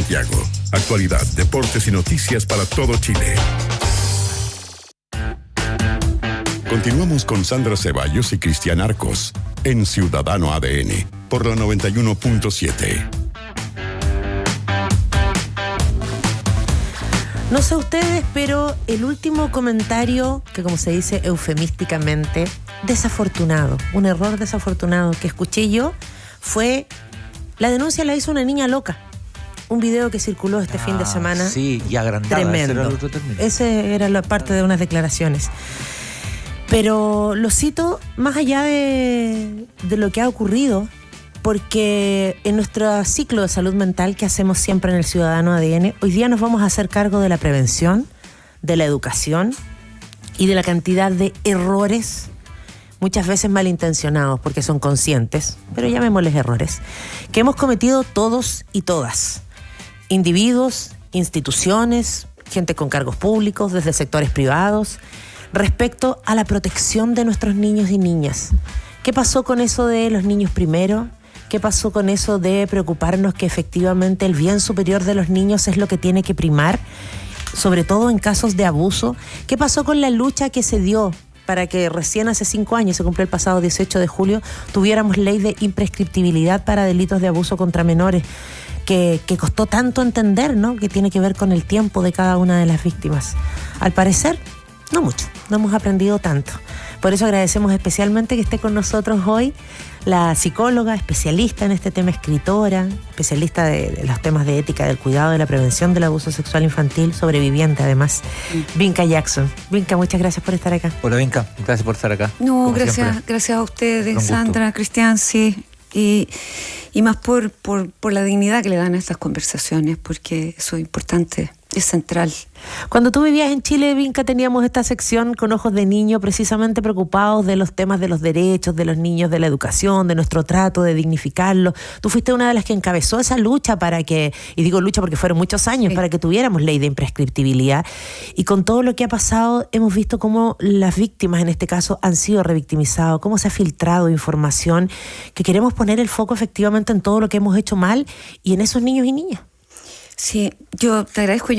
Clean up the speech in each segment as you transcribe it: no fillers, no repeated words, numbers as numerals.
Santiago. Actualidad, deportes y noticias para todo Chile. Continuamos con Sandra Ceballos y Cristian Arcos en Ciudadano ADN por la 91.7. No sé ustedes, pero el último comentario, que como se dice eufemísticamente, desafortunado, un error desafortunado que escuché yo, fue: la denuncia la hizo una niña loca. Un video que circuló este fin de semana. Sí, y agrandada. Tremendo. Ese era el otro término. Ese era la parte de unas declaraciones. Pero lo cito más allá de lo que ha ocurrido, porque en nuestro ciclo de salud mental que hacemos siempre en el Ciudadano ADN, hoy día nos vamos a hacer cargo de la prevención, de la educación y de la cantidad de errores, muchas veces malintencionados porque son conscientes, pero llamémosles errores, que hemos cometido todos y todas, individuos, instituciones, gente con cargos públicos, desde sectores privados, respecto a la protección de nuestros niños y niñas. ¿Qué pasó con eso de los niños primero? ¿Qué pasó con eso de preocuparnos que efectivamente el bien superior de los niños es lo que tiene que primar, sobre todo en casos de abuso? ¿Qué pasó con la lucha que se dio para que recién hace 5 años, se cumplió el pasado 18 de julio, tuviéramos ley de imprescriptibilidad para delitos de abuso contra menores? Que costó tanto entender, ¿no? Que tiene que ver con el tiempo de cada una de las víctimas. Al parecer, no mucho, no hemos aprendido tanto. Por eso agradecemos especialmente que esté con nosotros hoy la psicóloga, especialista en este tema, escritora, especialista de los temas de ética, del cuidado, de la prevención del abuso sexual infantil, sobreviviente además, Vinca Jackson. Vinca, muchas gracias por estar acá. Hola Vinca, gracias por estar acá. No, gracias a ustedes, Sandra, Cristian, sí. Y más por la dignidad que le dan a estas conversaciones, porque eso es importante, es central. Cuando tú vivías en Chile, Vinca, teníamos esta sección con ojos de niño, precisamente preocupados de los temas de los derechos de los niños, de la educación, de nuestro trato, de dignificarlos. Tú fuiste una de las que encabezó esa lucha para que, y digo lucha porque fueron muchos años, sí, para que tuviéramos ley de imprescriptibilidad. Y con todo lo que ha pasado, hemos visto cómo las víctimas, en este caso, han sido revictimizadas, cómo se ha filtrado información, que queremos poner el foco efectivamente en todo lo que hemos hecho mal y en esos niños y niñas. Sí, yo te agradezco.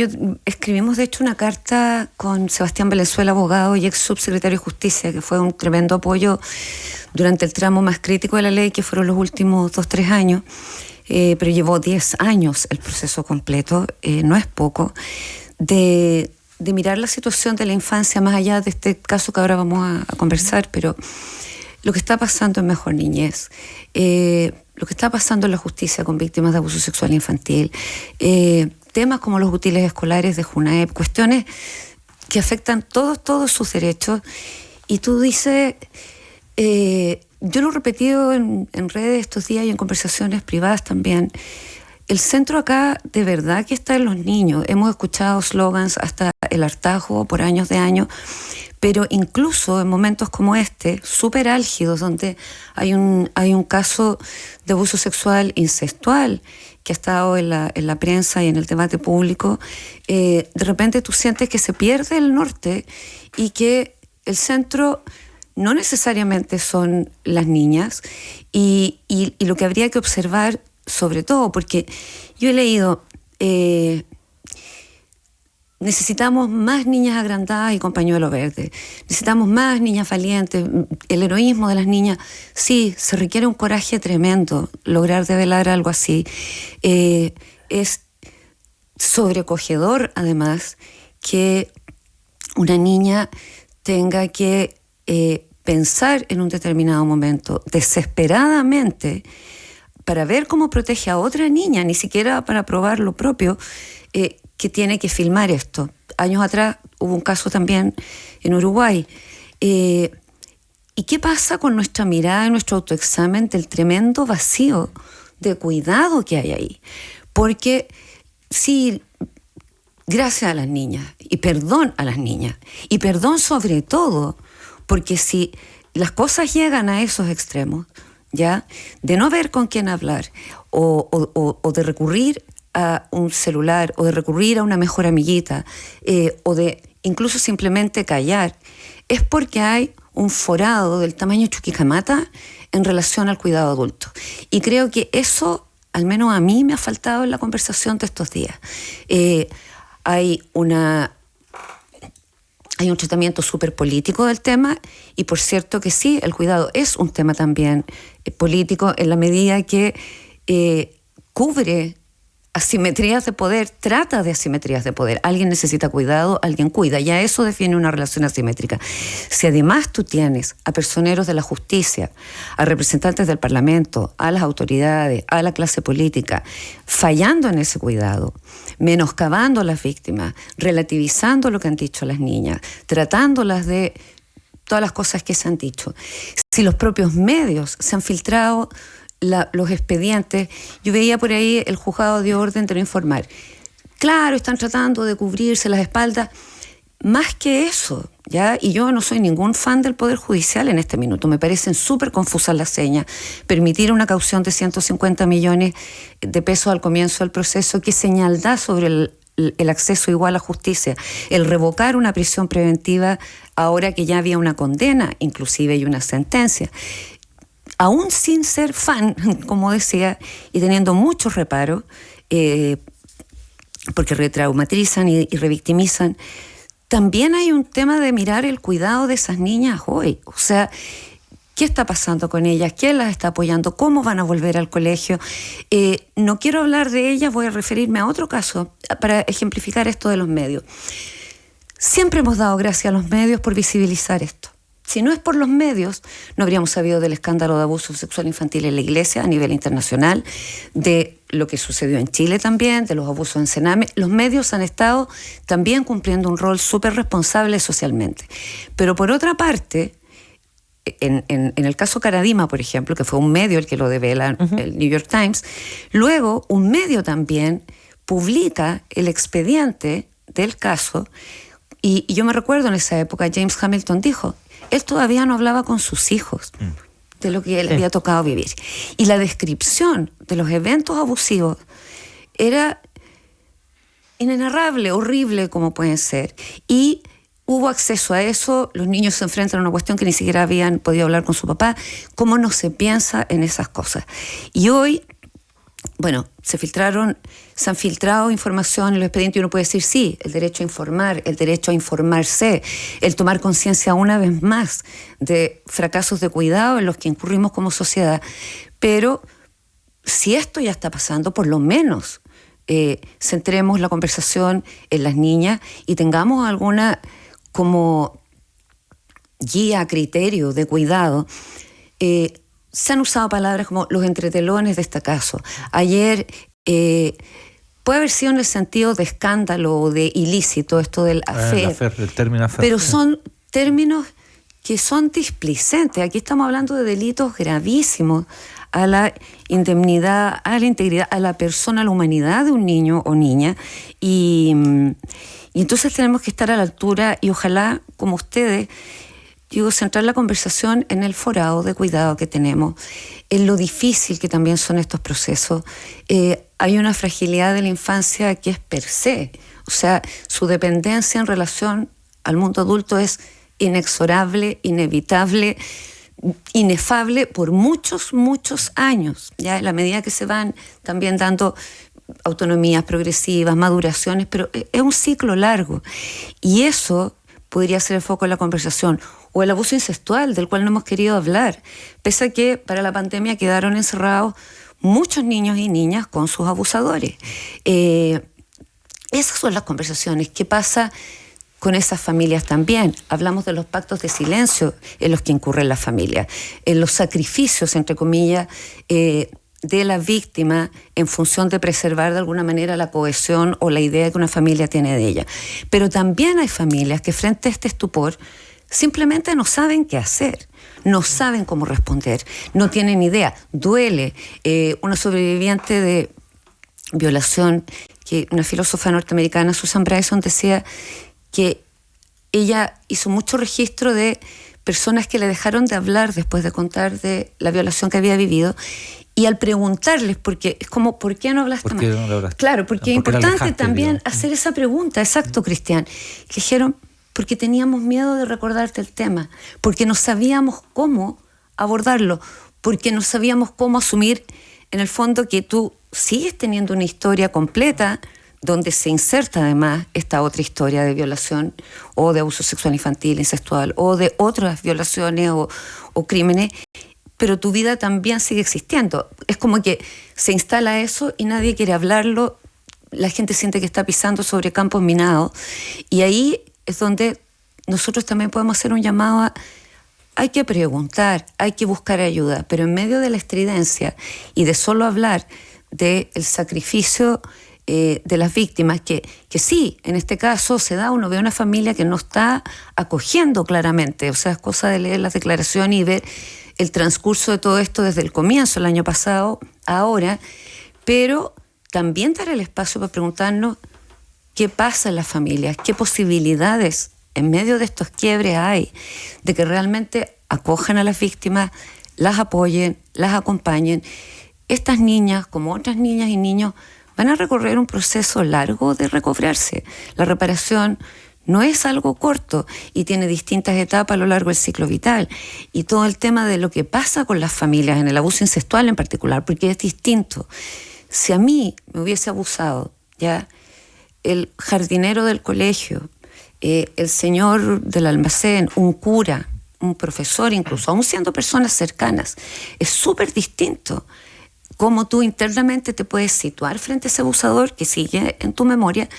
Escribimos de hecho una carta con Sebastián Valenzuela, abogado y ex subsecretario de Justicia, que fue un tremendo apoyo durante el tramo más crítico de la ley, que fueron los últimos 2-3 años, pero llevó 10 años el proceso completo, no es poco, de mirar la situación de la infancia más allá de este caso que ahora vamos a conversar, pero lo que está pasando en Mejor Niñez, lo que está pasando en la justicia con víctimas de abuso sexual infantil, temas como los útiles escolares de Junaep, cuestiones que afectan todos sus derechos. Y tú dices, yo lo he repetido en redes estos días y en conversaciones privadas también, el centro acá de verdad que está en los niños. Hemos escuchado slogans hasta el hartazgo por años de años, pero incluso en momentos como este, súper álgidos, donde hay un caso de abuso sexual incestual que ha estado en la prensa y en el debate público, de repente tú sientes que se pierde el norte y que el centro no necesariamente son las niñas y lo que habría que observar, sobre todo, porque yo he leído... necesitamos más niñas agrandadas y con pañuelo verde. Necesitamos más niñas valientes. El heroísmo de las niñas, sí, se requiere un coraje tremendo lograr develar algo así. Es sobrecogedor, además, que una niña tenga que pensar en un determinado momento desesperadamente para ver cómo protege a otra niña, ni siquiera para probar lo propio, que tiene que filmar esto. Años atrás hubo un caso también en Uruguay. ¿Y qué pasa con nuestra mirada y nuestro autoexamen del tremendo vacío de cuidado que hay ahí? Porque sí, gracias a las niñas, y perdón a las niñas, y perdón sobre todo, porque si las cosas llegan a esos extremos, ¿ya? De no ver con quién hablar, o de recurrir a un celular, o de recurrir a una mejor amiguita, o de incluso simplemente callar, es porque hay un forado del tamaño Chuquicamata en relación al cuidado adulto. Y creo que eso al menos a mí me ha faltado en la conversación de estos días. Hay un tratamiento súper político del tema, y por cierto que sí, el cuidado es un tema también político en la medida que cubre asimetrías de poder, trata de asimetrías de poder. Alguien necesita cuidado, alguien cuida. Ya eso define una relación asimétrica. Si además tú tienes a personeros de la justicia, a representantes del Parlamento, a las autoridades, a la clase política, fallando en ese cuidado, menoscabando a las víctimas, relativizando lo que han dicho las niñas, tratándolas de todas las cosas que se han dicho. Si los propios medios se han filtrado los expedientes, yo veía por ahí el juzgado dio orden de no informar. Claro, están tratando de cubrirse las espaldas. Más que eso, ¿ya? Y yo no soy ningún fan del Poder Judicial en este minuto. Me parecen súper confusas las señas. Permitir una caución de 150 millones de pesos al comienzo del proceso, ¿qué señal da sobre el acceso igual a justicia? El revocar una prisión preventiva ahora que ya había una condena, inclusive, y una sentencia. Aún sin ser fan, como decía, y teniendo muchos reparos, porque retraumatizan y revictimizan, también hay un tema de mirar el cuidado de esas niñas hoy. O sea, ¿qué está pasando con ellas? ¿Quién las está apoyando? ¿Cómo van a volver al colegio? No quiero hablar de ellas, voy a referirme a otro caso para ejemplificar esto de los medios. Siempre hemos dado gracias a los medios por visibilizar esto. Si no es por los medios, no habríamos sabido del escándalo de abuso sexual infantil en la Iglesia a nivel internacional, de lo que sucedió en Chile también, de los abusos en Sename. Los medios han estado también cumpliendo un rol súper responsable socialmente. Pero por otra parte, en el caso Caradima, por ejemplo, que fue un medio el que lo devela, el New York Times, luego un medio también publica el expediente del caso, y yo me recuerdo en esa época, James Hamilton dijo, él todavía no hablaba con sus hijos de lo que él había tocado vivir. Y la descripción de los eventos abusivos era inenarrable, horrible como pueden ser. Y hubo acceso a eso, los niños se enfrentan a una cuestión que ni siquiera habían podido hablar con su papá. ¿Cómo no se piensa en esas cosas? Y hoy, bueno, se han filtrado información en los expedientes, y uno puede decir sí, el derecho a informar, el derecho a informarse, el tomar conciencia una vez más de fracasos de cuidado en los que incurrimos como sociedad. Pero si esto ya está pasando, por lo menos centremos la conversación en las niñas y tengamos alguna como guía, criterio de cuidado. Se han usado palabras como los entretelones de este caso. Ayer puede haber sido en el sentido de escándalo o de ilícito esto del affair, el término affair, pero son términos que son displicentes. Aquí estamos hablando de delitos gravísimos a la indemnidad, a la integridad, a la persona, a la humanidad de un niño o niña, y entonces tenemos que estar a la altura, y ojalá, como ustedes, digo, centrar la conversación en el forado de cuidado que tenemos, en lo difícil que también son estos procesos. Hay una fragilidad de la infancia que es per se, o sea, su dependencia en relación al mundo adulto es inexorable, inevitable, inefable por muchos, muchos años, ya en la medida que se van también dando autonomías progresivas, maduraciones, pero es un ciclo largo, y eso podría ser el foco de la conversación. O el abuso incestual, del cual no hemos querido hablar, pese a que para la pandemia quedaron encerrados muchos niños y niñas con sus abusadores. Esas son las conversaciones. ¿Qué pasa con esas familias también? Hablamos de los pactos de silencio en los que incurren las familias, en los sacrificios, entre comillas, de la víctima en función de preservar de alguna manera la cohesión o la idea que una familia tiene de ella. Pero también hay familias que frente a este estupor simplemente no saben qué hacer, no saben cómo responder, no tienen idea. Duele. Una sobreviviente de violación, que una filósofa norteamericana, Susan Bryson, decía que ella hizo mucho registro de personas que le dejaron de hablar después de contar de la violación que había vivido, y al preguntarles, porque es como, ¿por qué no hablaste más? Claro, porque es importante también hacer esa pregunta. Exacto, Cristian. Le dijeron, porque teníamos miedo de recordarte el tema, porque no sabíamos cómo abordarlo, porque no sabíamos cómo asumir en el fondo que tú sigues teniendo una historia completa donde se inserta además esta otra historia de violación o de abuso sexual infantil, incestual o de otras violaciones o crímenes, pero tu vida también sigue existiendo. Es como que se instala eso y nadie quiere hablarlo, la gente siente que está pisando sobre campos minados, y ahí es donde nosotros también podemos hacer un llamado a: hay que preguntar, hay que buscar ayuda, pero en medio de la estridencia y de solo hablar del sacrificio de las víctimas, que sí, en este caso se da, uno ve una familia que no está acogiendo claramente, o sea, es cosa de leer las declaraciones y ver el transcurso de todo esto desde el comienzo, el año pasado, ahora, pero también dar el espacio para preguntarnos qué pasa en las familias, qué posibilidades en medio de estos quiebres hay de que realmente acojan a las víctimas, las apoyen, las acompañen. Estas niñas, como otras niñas y niños, van a recorrer un proceso largo de recobrarse. La reparación no es algo corto y tiene distintas etapas a lo largo del ciclo vital. Y todo el tema de lo que pasa con las familias, en el abuso incestual en particular, porque es distinto. Si a mí me hubiese abusado, ya, el jardinero del colegio, el señor del almacén, un cura, un profesor incluso, aún siendo personas cercanas, es súper distinto cómo tú internamente te puedes situar frente a ese abusador que sigue en tu memoria,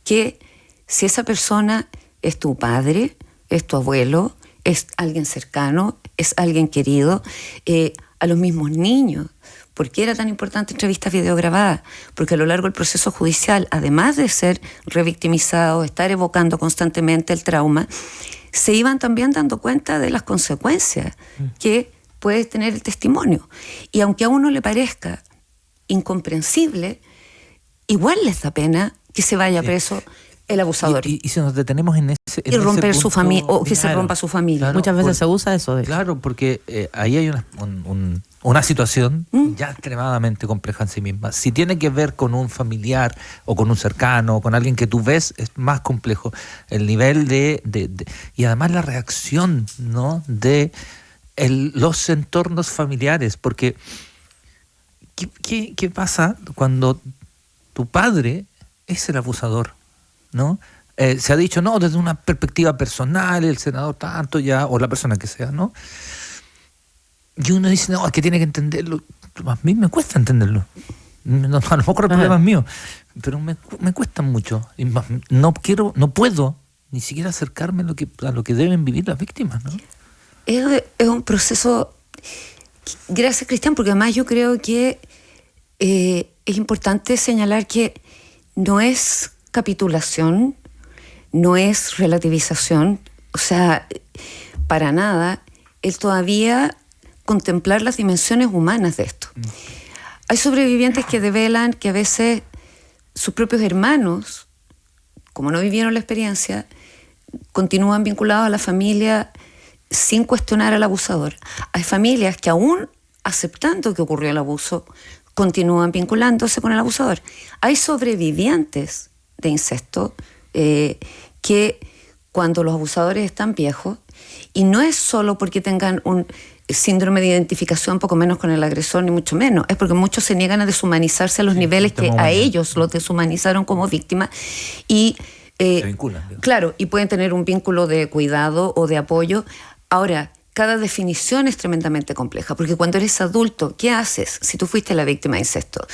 que si esa persona es tu padre, es tu abuelo, es alguien cercano, es alguien querido, a los mismos niños. ¿Por qué era tan importante entrevistas videograbadas? Porque a lo largo del proceso judicial, además de ser revictimizados, estar evocando constantemente el trauma, se iban también dando cuenta de las consecuencias que puede tener el testimonio. Y aunque a uno le parezca incomprensible, igual les da pena que se vaya preso el abusador. Y si nos detenemos en ese y romper ese su familia, o que se rompa su familia. Claro, Muchas veces se usa eso. De hecho. Claro, porque ahí hay una situación ya extremadamente compleja en sí misma. Si tiene que ver con un familiar o con un cercano o con alguien que tú ves, es más complejo. El nivel y además la reacción, ¿no?, de los entornos familiares, porque ¿qué pasa cuando tu padre es el abusador, ¿no? Se ha dicho, no, desde una perspectiva personal, el senador tanto ya, o la persona que sea, ¿no? Y uno dice, no, es que tiene que entenderlo. A mí me cuesta entenderlo. No, a lo mejor el problema es mío, pero me cuesta mucho. Y no puedo ni siquiera acercarme a lo que deben vivir las víctimas, ¿no? Es un proceso, gracias Cristian, porque además yo creo que es importante señalar que no es capitulación, no es relativización, o sea, para nada, es todavía contemplar las dimensiones humanas de esto. Hay sobrevivientes que develan que a veces sus propios hermanos, como no vivieron la experiencia, continúan vinculados a la familia sin cuestionar al abusador. Hay familias que aún aceptando que ocurrió el abuso, continúan vinculándose con el abusador. Hay sobrevivientes de incesto que cuando los abusadores están viejos, y no es solo porque tengan un síndrome de identificación poco menos con el agresor, ni mucho menos, es porque muchos se niegan a deshumanizarse a los niveles que a ellos los deshumanizaron como víctimas y se vinculan. Claro, y pueden tener un vínculo de cuidado o de apoyo. Ahora, cada definición es tremendamente compleja, porque cuando eres adulto, ¿qué haces si tú fuiste la víctima de incesto?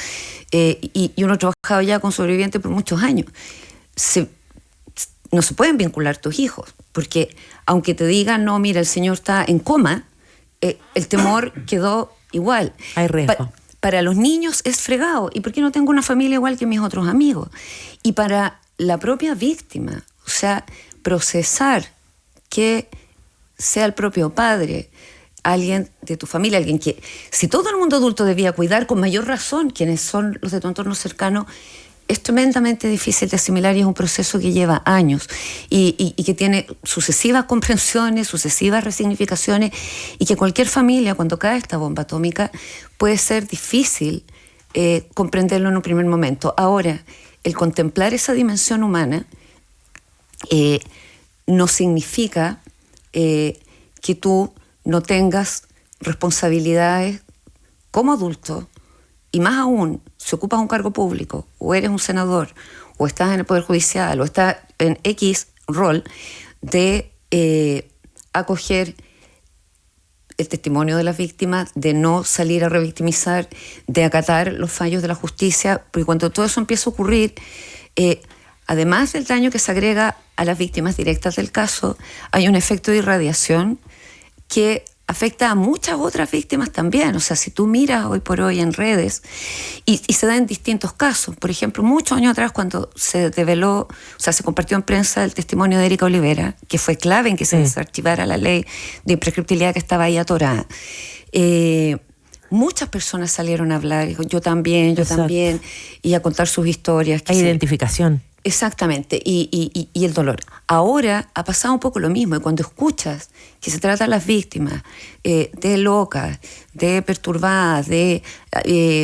Y uno ha trabajado ya con sobrevivientes por muchos años. No se pueden vincular tus hijos, porque aunque te digan, no, mira, el señor está en coma, el temor quedó igual. Hay riesgo. Para los niños es fregado. ¿Y por qué no tengo una familia igual que mis otros amigos? Y para la propia víctima, o sea, procesar que sea el propio padre, alguien de tu familia, alguien que, si todo el mundo adulto debía cuidar con mayor razón quienes son los de tu entorno cercano, es tremendamente difícil de asimilar y es un proceso que lleva años y que tiene sucesivas comprensiones, sucesivas resignificaciones, y que cualquier familia, cuando cae esta bomba atómica, puede ser difícil comprenderlo en un primer momento. Ahora, el contemplar esa dimensión humana no significa que tú no tengas responsabilidades como adulto y más aún, si ocupas un cargo público, o eres un senador, o estás en el Poder Judicial, o estás en X rol, de acoger el testimonio de las víctimas, de no salir a revictimizar, de acatar los fallos de la justicia, porque cuando todo eso empieza a ocurrir, además del daño que se agrega a las víctimas directas del caso, hay un efecto de irradiación que afecta a muchas otras víctimas también. O sea, si tú miras hoy por hoy en redes, y se da en distintos casos. Por ejemplo, muchos años atrás, cuando se develó, o sea, se compartió en prensa el testimonio de Erika Olivera, que fue clave en que se desarchivara la ley de imprescriptibilidad que estaba ahí atorada. Muchas personas salieron a hablar, dijo, yo también, y a contar sus historias. Hay identificación. Exactamente, y el dolor. Ahora ha pasado un poco lo mismo, y cuando escuchas que se trata a las víctimas de locas, de perturbadas, de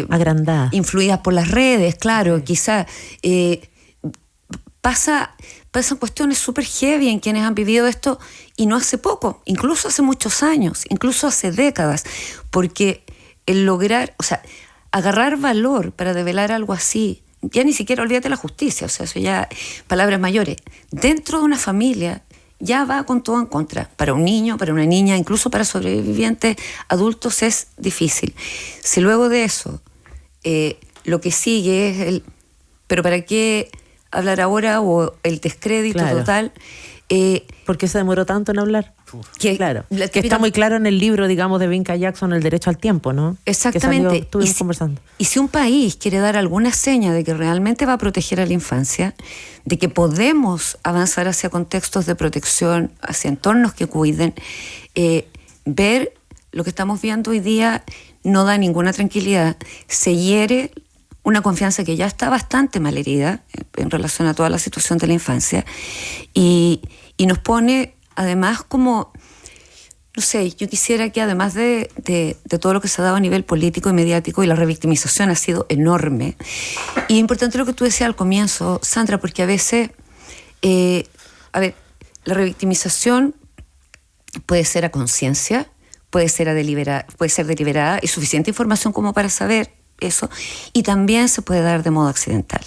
agrandadas, influidas por las redes, claro, quizás pasan cuestiones súper heavy en quienes han vivido esto, y no hace poco, incluso hace muchos años, incluso hace décadas, porque el lograr, o sea, agarrar valor para develar algo así, ya ni siquiera olvídate la justicia, o sea, eso ya palabras mayores. Dentro de una familia ya va con todo en contra. Para un niño, para una niña, incluso para sobrevivientes adultos es difícil. Si luego de eso lo que sigue es el ¿pero para qué hablar ahora? O el descrédito total. ¿Por qué se demoró tanto en hablar? Claro, que está muy claro en el libro, digamos, de Vinca Jackson, El derecho al tiempo, ¿no? Exactamente. Estuvimos conversando. Y si un país quiere dar alguna seña de que realmente va a proteger a la infancia, de que podemos avanzar hacia contextos de protección, hacia entornos que cuiden, ver lo que estamos viendo hoy día no da ninguna tranquilidad. Se hiere una confianza que ya está bastante malherida en relación a toda la situación de la infancia, y nos pone además como, no sé, yo quisiera que además de todo lo que se ha dado a nivel político y mediático, y la revictimización ha sido enorme, y es importante lo que tú decías al comienzo, Sandra, porque a veces, la revictimización puede ser a conciencia, puede ser deliberada, y suficiente información como para saber eso, y también se puede dar de modo accidental.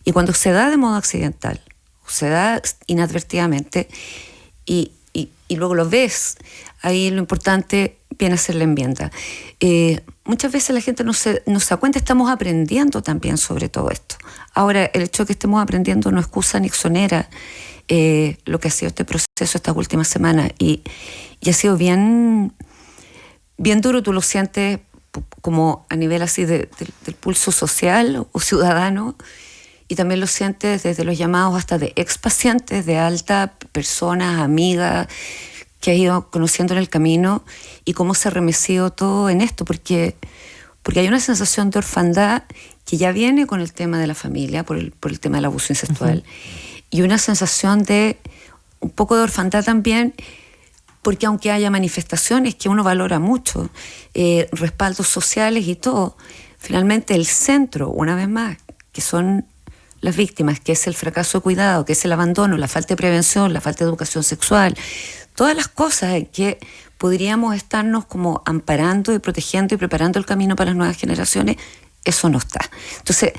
Y cuando se da de modo accidental, se da inadvertidamente, y luego lo ves, ahí lo importante viene a ser la enmienda. Muchas veces la gente no se da cuenta, estamos aprendiendo también sobre todo esto. Ahora, el hecho de que estemos aprendiendo no excusa ni exonera lo que ha sido este proceso estas últimas semanas, y ha sido bien duro. Tú lo sientes como a nivel así del pulso social o ciudadano, y también lo sientes desde los llamados hasta de expacientes, de alta, personas, amigas, que has ido conociendo en el camino, y cómo se ha remecido todo en esto, porque hay una sensación de orfandad que ya viene con el tema de la familia, por el tema del abuso incestual, y una sensación de un poco de orfandad también, porque aunque haya manifestaciones que uno valora mucho, respaldos sociales y todo, finalmente el centro, una vez más, que son las víctimas, que es el fracaso de cuidado, que es el abandono, la falta de prevención, la falta de educación sexual, todas las cosas en que podríamos estarnos como amparando y protegiendo y preparando el camino para las nuevas generaciones, eso no está. Entonces,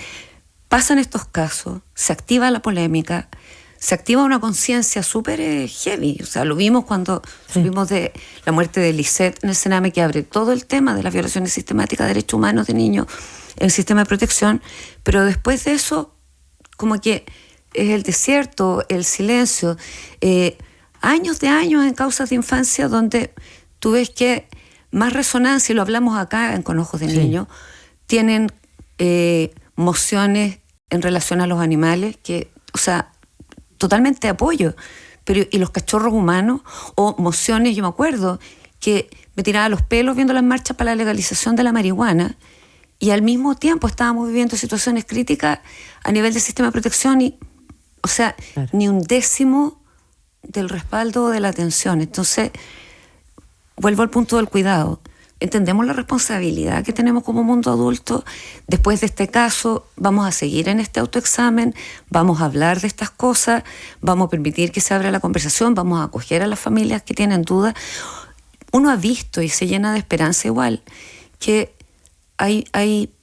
pasan estos casos, se activa la polémica, se activa una conciencia súper heavy. O sea, lo vimos cuando supimos de la muerte de Lisette en el Sename, que abre todo el tema de las violaciones sistemáticas de derechos humanos de niños en el sistema de protección, pero después de eso, como que es el desierto, el silencio, años de años en causas de infancia donde tú ves que más resonancia, y lo hablamos acá en Con Ojos de Niño, tienen mociones en relación a los animales, que, o sea, totalmente apoyo, pero y los cachorros humanos, o mociones, yo me acuerdo, que me tiraba los pelos viendo las marchas para la legalización de la marihuana, y al mismo tiempo estábamos viviendo situaciones críticas a nivel del sistema de protección, y, o sea, ni un décimo del respaldo o de la atención. Entonces, vuelvo al punto del cuidado. Entendemos la responsabilidad que tenemos como mundo adulto. Después de este caso, vamos a seguir en este autoexamen, vamos a hablar de estas cosas, vamos a permitir que se abra la conversación, vamos a acoger a las familias que tienen dudas. Uno ha visto, y se llena de esperanza igual, que hay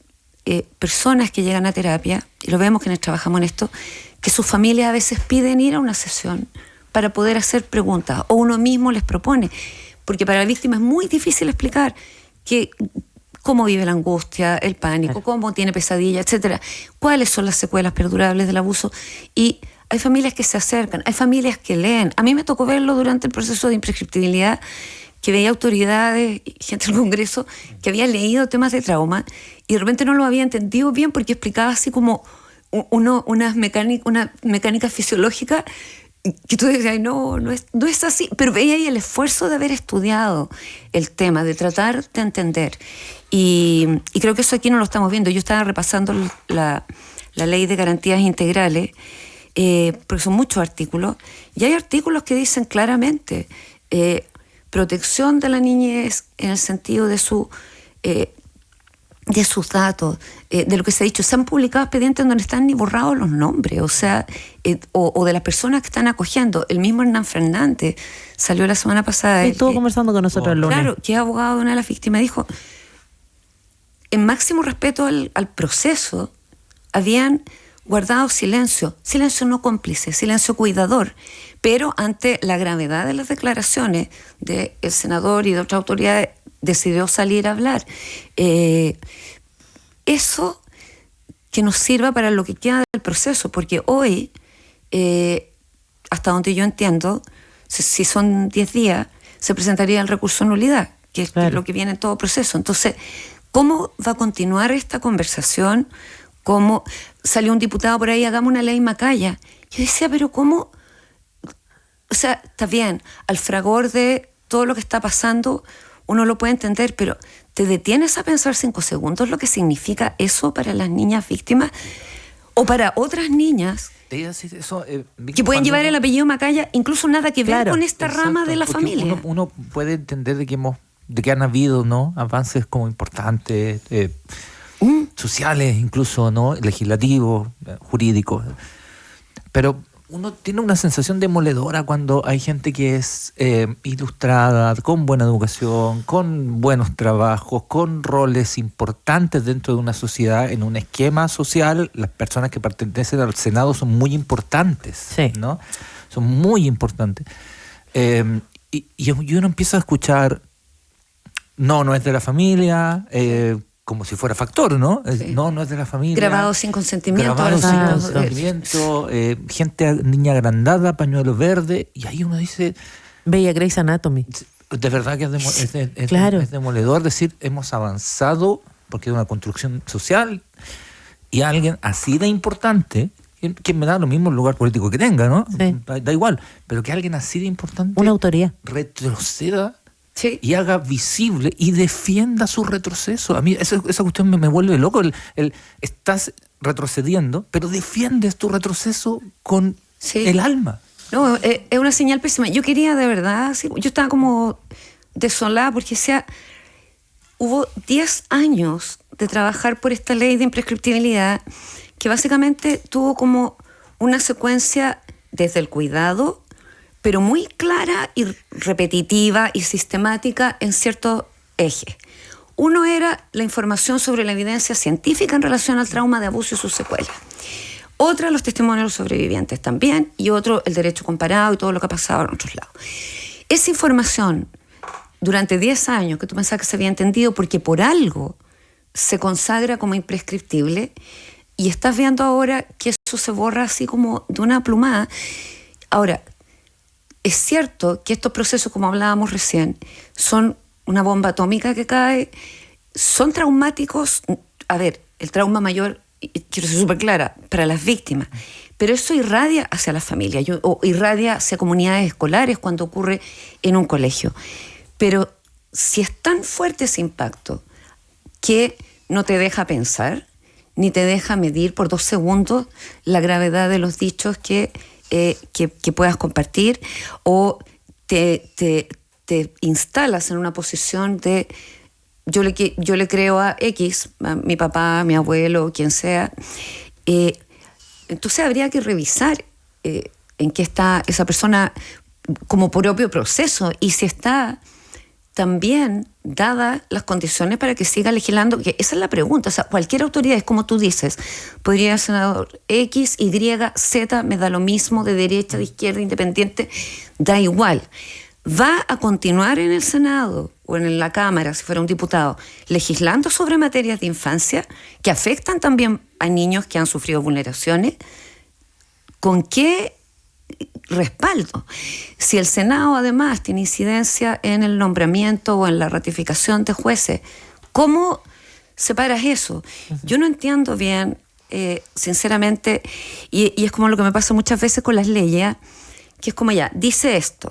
personas que llegan a terapia, y lo vemos quienes trabajamos en esto, que sus familias a veces piden ir a una sesión para poder hacer preguntas, o uno mismo les propone, porque para la víctima es muy difícil explicar cómo vive la angustia, el pánico, cómo tiene pesadillas, etcétera, cuáles son las secuelas perdurables del abuso. Y hay familias que se acercan, hay familias que leen. A mí me tocó verlo durante el proceso de imprescriptibilidad, que veía autoridades, gente del Congreso, que había leído temas de trauma y de repente no lo había entendido bien porque explicaba así como una mecánica fisiológica que tú decías, no es así, pero veía ahí el esfuerzo de haber estudiado el tema, de tratar de entender. Y creo que eso aquí no lo estamos viendo. Yo estaba repasando la ley de garantías integrales, porque son muchos artículos, y hay artículos que dicen claramente protección de la niñez en el sentido de sus datos, de lo que se ha dicho. Se han publicado expedientes donde están ni borrados los nombres, o sea, o de las personas que están acogiendo. El mismo Hernán Fernández salió la semana pasada. Estuvo conversando con nosotros el lunes. Claro, que es abogado de una de las víctimas, dijo, en máximo respeto al proceso, habían guardado silencio no cómplice, silencio cuidador, pero ante la gravedad de las declaraciones del senador y de otras autoridades, decidió salir a hablar. Eso que nos sirva para lo que queda del proceso, porque hoy, hasta donde yo entiendo, si son 10 días, se presentaría el recurso de nulidad, que es lo que viene en todo proceso. Entonces, ¿cómo va a continuar esta conversación? ¿Cómo salió un diputado por ahí, hagamos una ley Macaya? Yo decía, pero ¿cómo? O sea, está bien, al fragor de todo lo que está pasando, uno lo puede entender, pero ¿te detienes a pensar 5 segundos lo que significa eso para las niñas víctimas o para otras niñas que pueden llevar el apellido Macaya, incluso nada que ver con esta rama de la familia? Uno puede entender de que han habido, ¿no?, avances como importantes, sociales incluso, ¿no?, legislativos, jurídicos, pero uno tiene una sensación demoledora cuando hay gente que es ilustrada, con buena educación, con buenos trabajos, con roles importantes dentro de una sociedad, en un esquema social. Las personas que pertenecen al Senado son muy importantes, ¿no? Son muy importantes. Y uno empieza a escuchar, no es de la familia, como si fuera factor, ¿no? Sí. No es de la familia. Grabado sin consentimiento. Gente, niña agrandada, pañuelo verde, y ahí uno dice... Veía Grey's Anatomy. De verdad que es demoledor decir, hemos avanzado, porque es una construcción social, y alguien así de importante, que me da lo mismo el lugar político que tenga, ¿no? Sí. Da igual, pero que alguien así de importante... Una autoridad. Retroceda... Sí. Y haga visible y defienda su retroceso. A mí esa cuestión me vuelve loco. Estás retrocediendo, pero defiendes tu retroceso con el alma. No, es una señal pésima. Yo quería de verdad, yo estaba como desolada porque hubo 10 años de trabajar por esta ley de imprescriptibilidad que básicamente tuvo como una secuencia desde el cuidado, pero muy clara y repetitiva y sistemática en ciertos ejes. Uno era la información sobre la evidencia científica en relación al trauma de abuso y sus secuelas. Otra, los testimonios de los sobrevivientes también, y otro, el derecho comparado y todo lo que ha pasado en otros lados. Esa información, durante 10 años, que tú pensabas que se había entendido porque por algo se consagra como imprescriptible, y estás viendo ahora que eso se borra así como de una plumada. Ahora, es cierto que estos procesos, como hablábamos recién, son una bomba atómica que cae, son traumáticos. A ver, el trauma mayor, quiero ser súper clara, para las víctimas, pero eso irradia hacia las familias, o irradia hacia comunidades escolares cuando ocurre en un colegio. Pero si es tan fuerte ese impacto que no te deja pensar, ni te deja medir por 2 segundos la gravedad de los dichos que puedas compartir, o te instalas en una posición de yo le creo a X, a mi papá, a mi abuelo, quien sea, entonces habría que revisar en qué está esa persona como propio proceso, y si está también dadas las condiciones para que siga legislando, que esa es la pregunta. O sea, cualquier autoridad, es como tú dices, podría ser senador X, Y, Z, me da lo mismo, de derecha, de izquierda, independiente, da igual. Va a continuar en el Senado o en la Cámara, si fuera un diputado, legislando sobre materias de infancia que afectan también a niños que han sufrido vulneraciones. ¿Con qué respaldo? Si el Senado además tiene incidencia en el nombramiento o en la ratificación de jueces, ¿cómo separas eso? Yo no entiendo bien, sinceramente, y es como lo que me pasa muchas veces con las leyes, que es como ya, dice esto,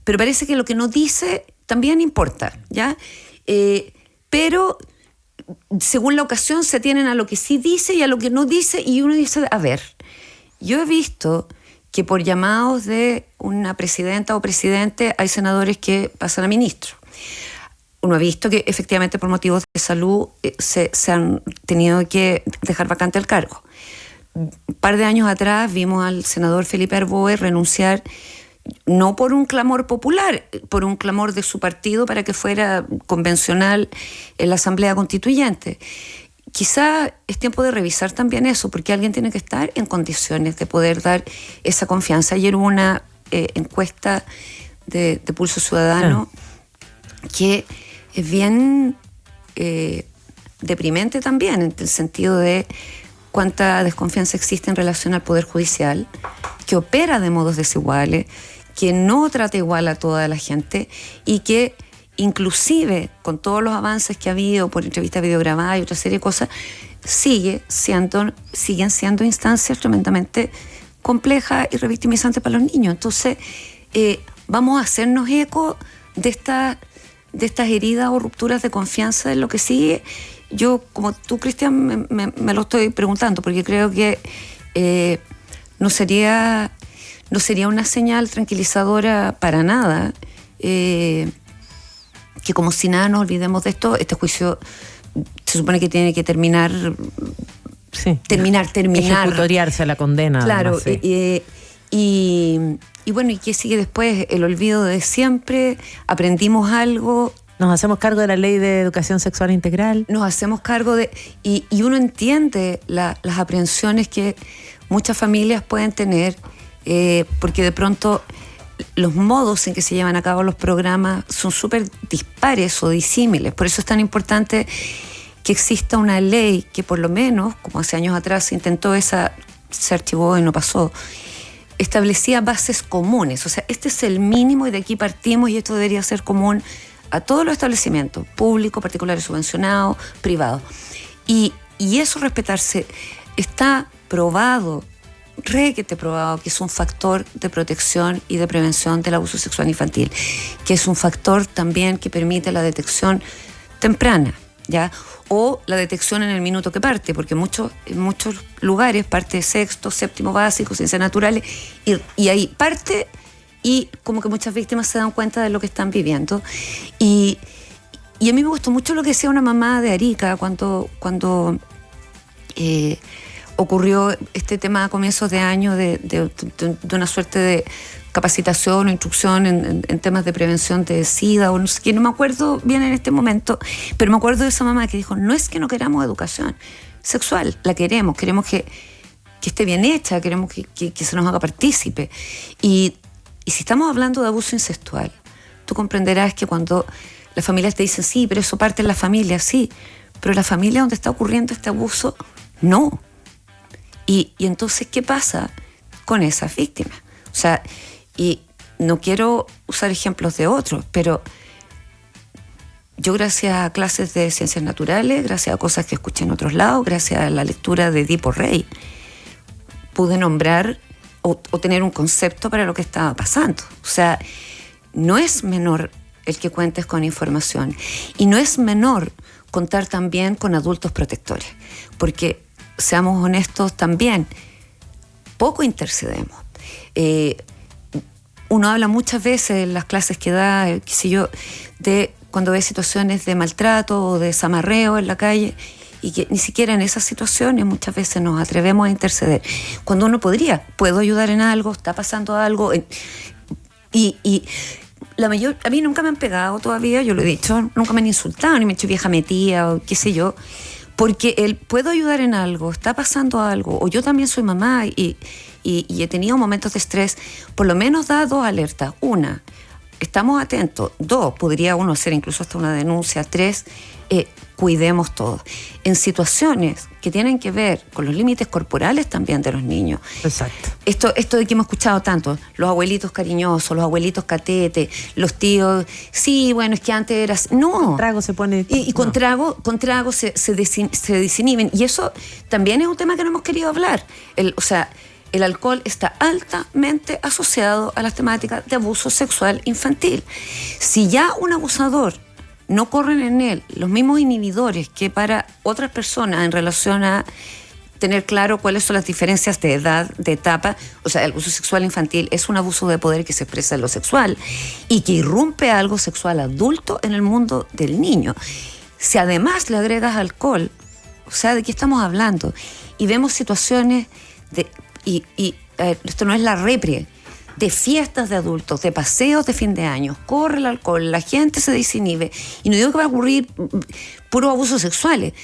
pero parece que lo que no dice también importa, ¿ya? Pero según la ocasión se atienen a lo que sí dice y a lo que no dice, y uno dice, a ver, yo he visto que por llamados de una presidenta o presidente hay senadores que pasan a ministros. Uno ha visto que efectivamente por motivos de salud se han tenido que dejar vacante el cargo. Un par de años atrás vimos al senador Felipe Arboe renunciar, no por un clamor popular, por un clamor de su partido para que fuera convencional en la Asamblea Constituyente. Quizá es tiempo de revisar también eso, porque alguien tiene que estar en condiciones de poder dar esa confianza. Ayer hubo una encuesta de Pulso Ciudadano que es bien deprimente también, en el sentido de cuánta desconfianza existe en relación al Poder Judicial, que opera de modos desiguales, que no trata igual a toda la gente y que inclusive con todos los avances que ha habido por entrevistas videograbadas y otra serie de cosas, siguen siendo instancias tremendamente complejas y revictimizantes para los niños. Entonces, vamos a hacernos eco de estas heridas o rupturas de confianza en lo que sigue. Yo, como tú, Cristian, me lo estoy preguntando, porque creo que no sería una señal tranquilizadora para nada, que como si nada nos olvidemos de esto. Este juicio se supone que tiene que terminar. Ejecutoriarse la condena. Claro, además, sí. y bueno, ¿y qué sigue después? El olvido de siempre. Aprendimos algo. Nos hacemos cargo de la ley de educación sexual integral. Nos hacemos cargo de... Y uno entiende las aprehensiones que muchas familias pueden tener, porque de pronto los modos en que se llevan a cabo los programas son súper dispares o disímiles. Por eso es tan importante que exista una ley que, por lo menos, como hace años atrás se intentó, se archivó y no pasó, establecía bases comunes. O sea, este es el mínimo y de aquí partimos, y esto debería ser común a todos los establecimientos, públicos, particulares, subvencionados, privados. Y eso, respetarse, está probado, requete probado, que es un factor de protección y de prevención del abuso sexual infantil, que es un factor también que permite la detección temprana, ¿ya? O la detección en el minuto que parte, porque en muchos lugares parte sexto, séptimo básico, ciencias naturales, y ahí parte, y como que muchas víctimas se dan cuenta de lo que están viviendo. Y a mí me gustó mucho lo que decía una mamá de Arica cuando ocurrió este tema a comienzos de año de una suerte de capacitación o instrucción en temas de prevención de SIDA, o no sé qué, no me acuerdo bien en este momento, pero me acuerdo de esa mamá que dijo, no es que no queramos educación sexual, la queremos que esté bien hecha, queremos que se nos haga partícipe. Y si estamos hablando de abuso incestual, tú comprenderás que cuando las familias te dicen, sí, pero eso parte en la familia, sí, pero la familia donde está ocurriendo este abuso, no. Y entonces, ¿qué pasa con esas víctimas? O sea, y no quiero usar ejemplos de otros, pero yo, gracias a clases de ciencias naturales, gracias a cosas que escuché en otros lados, gracias a la lectura de Edipo Rey, pude nombrar o tener un concepto para lo que estaba pasando. O sea, no es menor el que cuentes con información, y no es menor contar también con adultos protectores, porque, seamos honestos también, poco intercedemos. Uno habla muchas veces en las clases que da, qué sé yo, de cuando ve situaciones de maltrato o de zamarreo en la calle, y que ni siquiera en esas situaciones muchas veces nos atrevemos a interceder. Cuando uno puedo ayudar en algo, está pasando algo, y a mí nunca me han pegado todavía, yo lo he dicho, nunca me han insultado, ni me he hecho vieja metida o qué sé yo, porque él puedo ayudar en algo, está pasando algo, o yo también soy mamá y he tenido momentos de estrés, por lo menos da 2 alertas. 1, estamos atentos. 2, podría uno hacer incluso hasta una denuncia. 3, cuidemos todos. En situaciones que tienen que ver con los límites corporales también de los niños. Exacto. Esto de que hemos escuchado tanto, los abuelitos cariñosos, los abuelitos catete, los tíos, sí, bueno, es que antes era... No. Con trago se pone... Y con trago se desinhiben. Y eso también es un tema que no hemos querido hablar. El alcohol está altamente asociado a las temáticas de abuso sexual infantil. Si ya un abusador no corren en él los mismos inhibidores que para otras personas en relación a tener claro cuáles son las diferencias de edad, de etapa, o sea, el abuso sexual infantil es un abuso de poder que se expresa en lo sexual y que irrumpe algo sexual adulto en el mundo del niño. Si además le agregas alcohol, o sea, ¿de qué estamos hablando? Y vemos situaciones de... esto no es la repre, de fiestas de adultos, de paseos de fin de año, corre el alcohol, la gente se desinhibe, y no digo que va a ocurrir puros abusos sexuales,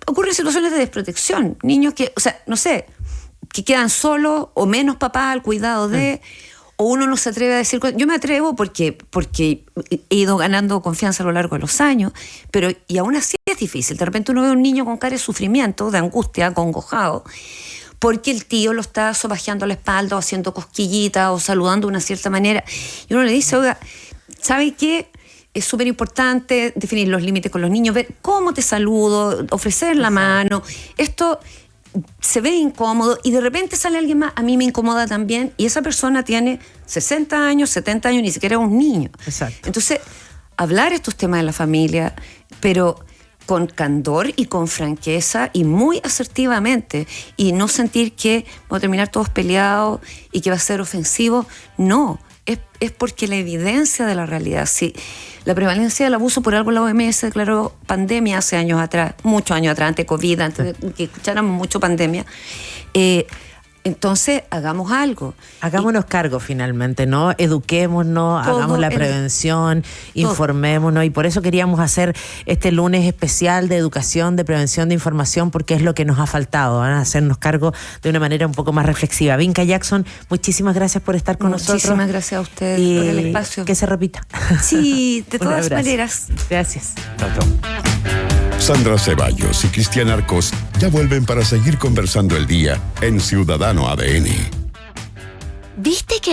ocurren situaciones de desprotección, niños que, o sea, no sé, que quedan solos o menos papá al cuidado de, o uno no se atreve a decir, yo me atrevo porque he ido ganando confianza a lo largo de los años, pero y aún así es difícil, de repente uno ve a un niño con cara de sufrimiento, de angustia, acongojado, porque el tío lo está sobajeando la espalda o haciendo cosquillitas o saludando de una cierta manera. Y uno le dice, oiga, ¿sabe qué? Es súper importante definir los límites con los niños, ver cómo te saludo, ofrecer la mano. Esto se ve incómodo y de repente sale alguien más, a mí me incomoda también, y esa persona tiene 60 años, 70 años, ni siquiera es un niño. Exacto. Entonces, hablar estos temas de la familia, pero... con candor y con franqueza y muy asertivamente, y no sentir que vamos a terminar todos peleados y que va a ser ofensivo. No, es porque la evidencia de la realidad, sí, la prevalencia del abuso, por algo la OMS declaró pandemia hace años atrás, muchos años atrás, antes de COVID, antes de que escucháramos mucho pandemia. Entonces, hagamos algo. Hagámonos cargo finalmente, ¿no? Eduquémonos, hagamos la prevención, informémonos, y por eso queríamos hacer este lunes especial de educación, de prevención, de información, porque es lo que nos ha faltado, ¿eh? Hacernos cargo de una manera un poco más reflexiva. Vinca Jackson, muchísimas gracias por estar con nosotros. Muchísimas gracias a ustedes por el espacio. Que se repita. Sí, de todas maneras. Gracias. Chao, chao. Sandra Ceballos y Cristian Arcos ya vuelven para seguir conversando el día en Ciudadano ADN. ¿Viste que